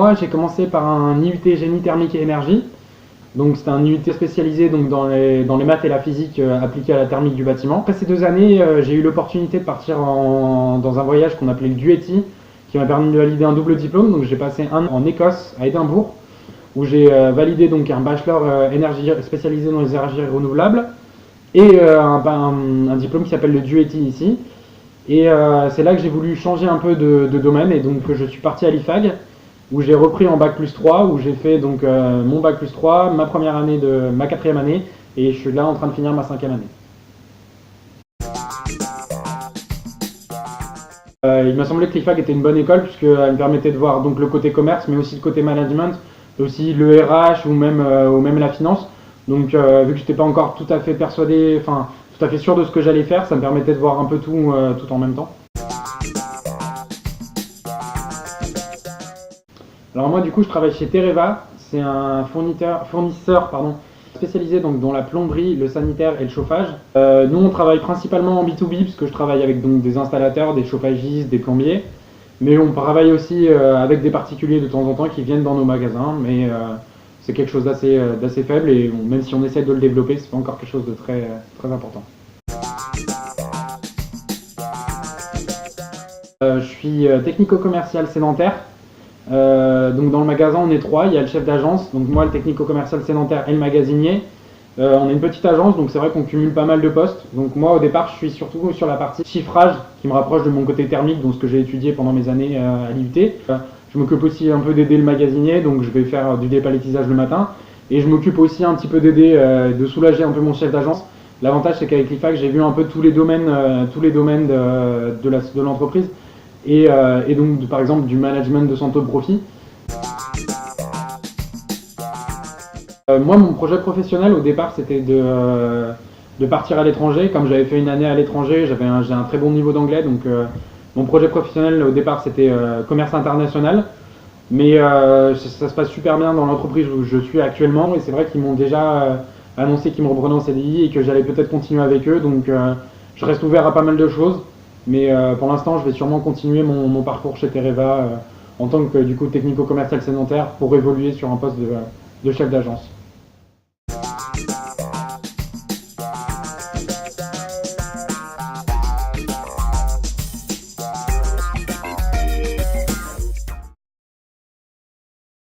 moi, j'ai commencé par un IUT Génie thermique et énergie. Donc c'était un IUT spécialisé donc, dans les maths et la physique appliquée à la thermique du bâtiment. Après ces 2 années, j'ai eu l'opportunité de partir dans un voyage qu'on appelait le DUETI, qui m'a permis de valider un double diplôme. Donc j'ai passé un an en Écosse, à Édimbourg, où j'ai validé donc un bachelor énergie spécialisé dans les énergies renouvelables et un diplôme qui s'appelle le DUETI ici. Et c'est là que j'ai voulu changer un peu de domaine et donc je suis parti à l'IFAG où j'ai repris en bac+3 où j'ai fait donc mon bac+3, ma première année de ma 4e année et je suis là en train de finir ma 5e année. Il m'a semblé que l'IFAG était une bonne école puisqu'elle me permettait de voir donc le côté commerce mais aussi le côté management, aussi le RH ou même la finance. Donc vu que j'étais pas encore tout à fait persuadé, enfin tout à fait sûr de ce que j'allais faire, ça me permettait de voir un peu tout en même temps. Alors moi du coup je travaille chez Tereva, c'est un fournisseur spécialisé donc dans la plomberie, le sanitaire et le chauffage. Nous on travaille principalement en B2B parce que je travaille avec donc des installateurs, des chauffagistes, des plombiers. Mais on travaille aussi avec des particuliers de temps en temps qui viennent dans nos magasins, mais c'est quelque chose d'assez faible et bon, même si on essaie de le développer, c'est pas encore quelque chose de très important. Je suis technico-commercial sédentaire. Donc dans le magasin on est 3, il y a le chef d'agence, donc moi le technico-commercial sédentaire et le magasinier. On est une petite agence donc c'est vrai qu'on cumule pas mal de postes. Donc moi au départ je suis surtout sur la partie chiffrage qui me rapproche de mon côté thermique, donc ce que j'ai étudié pendant mes années à l'IUT. Je m'occupe aussi un peu d'aider le magasinier, donc je vais faire du dépalettisage le matin. Et je m'occupe aussi un petit peu d'aider, de soulager un peu mon chef d'agence. L'avantage c'est qu'avec l'IFAG j'ai vu un peu tous les domaines de l'entreprise. Et donc par exemple du management de son taux de profit. Moi mon projet professionnel au départ c'était de partir à l'étranger. Comme j'avais fait une année à l'étranger, j'ai un très bon niveau d'anglais, donc mon projet professionnel au départ c'était commerce international. Mais ça se passe super bien dans l'entreprise où je suis actuellement et c'est vrai qu'ils m'ont déjà annoncé qu'ils me reprenaient en CDI et que j'allais peut-être continuer avec eux, donc je reste ouvert à pas mal de choses. Mais pour l'instant, je vais sûrement continuer mon parcours chez Tereva en tant que du coup technico-commercial sédentaire pour évoluer sur un poste de chef d'agence.